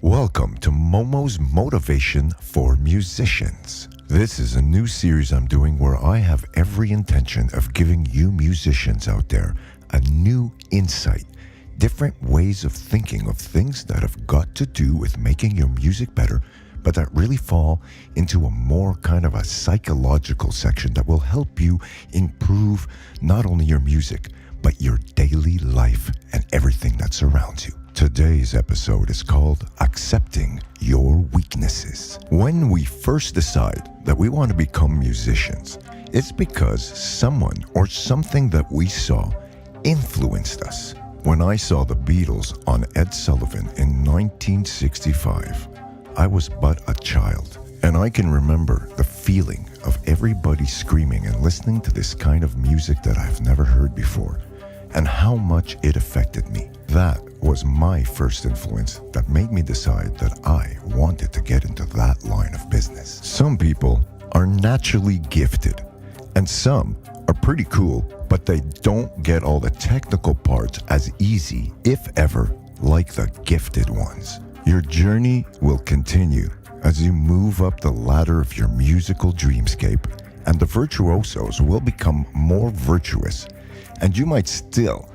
Welcome to Momo's Motivation for Musicians. This is a new series I'm doing where I have every intention of giving you musicians out there a new insight, different ways of thinking of things that have got to do with making your music better, but that really fall into a more kind of a psychological section that will help you improve not only your music, but your daily life and everything that surrounds you. Today's episode is called Accepting Your Weaknesses. When we first decide that we want to become musicians, it's because someone or something that we saw influenced us. When I saw the Beatles on Ed Sullivan in 1965, I was but a child, and I can remember the feeling of everybody screaming and listening to this kind of music that I've never heard before, and how much it affected me. That was my first influence that made me decide that I wanted to get into that line of business. Some people are naturally gifted, and some are pretty cool, but they don't get all the technical parts as easy, if ever, like the gifted ones. Your journey will continue as you move up the ladder of your musical dreamscape, and the virtuosos will become more virtuous, and you might still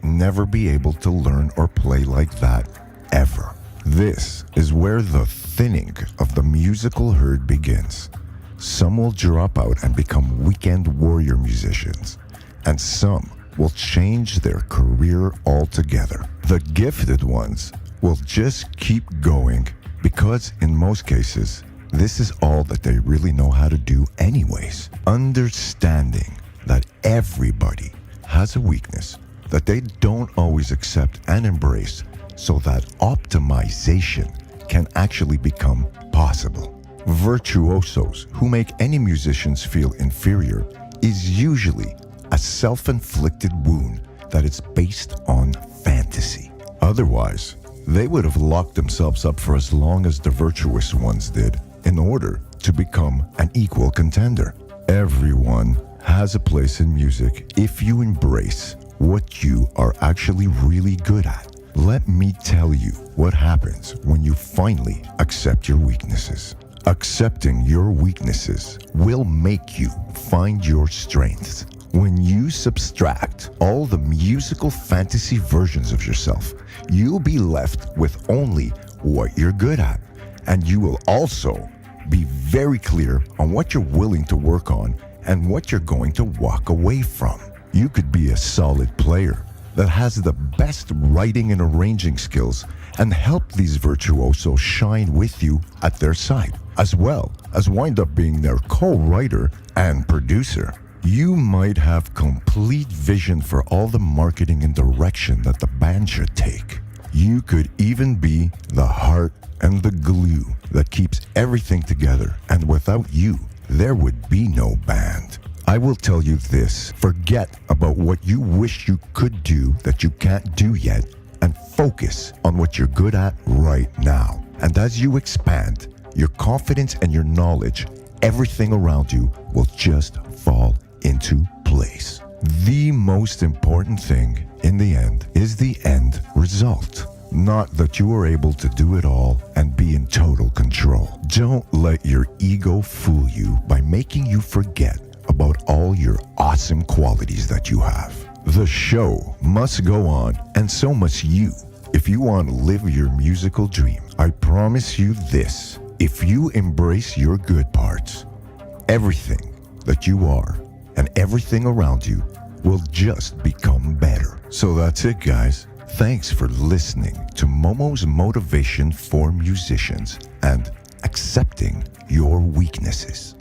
never be able to learn or play like that ever. This is where the thinning of the musical herd begins. Some will drop out and become weekend warrior musicians, and some will change their career altogether. The gifted ones will just keep going because in most cases, this is all that they really know how to do anyways. Understanding that everybody has a weakness that they don't always accept and embrace, so that optimization can actually become possible. Virtuosos who make any musicians feel inferior is usually a self-inflicted wound that is based on fantasy. Otherwise, they would have locked themselves up for as long as the virtuous ones did in order to become an equal contender. Everyone has a place in music if you embrace what you are actually really good at. Let me tell you what happens when you finally accept your weaknesses. Accepting your weaknesses will make you find your strengths. When you subtract all the musical fantasy versions of yourself, you'll be left with only what you're good at. And you will also be very clear on what you're willing to work on and what you're going to walk away from. You could be a solid player that has the best writing and arranging skills and help these virtuosos shine with you at their side, as well as wind up being their co-writer and producer. You might have complete vision for all the marketing and direction that the band should take. You could even be the heart and the glue that keeps everything together, and without you, there would be no band. I will tell you this, forget about what you wish you could do that you can't do yet, and focus on what you're good at right now. And as you expand your confidence and your knowledge, everything around you will just fall into place. The most important thing in the end is the end result. Not that you are able to do it all and be in total control. Don't let your ego fool you by making you forget about all your awesome qualities that you have. The show must go on, and so must you. If you want to live your musical dream, I promise you this: if you embrace your good parts, everything that you are and everything around you will just become better. So that's it, guys. Thanks for listening to Momo's Motivation for Musicians and accepting your weaknesses.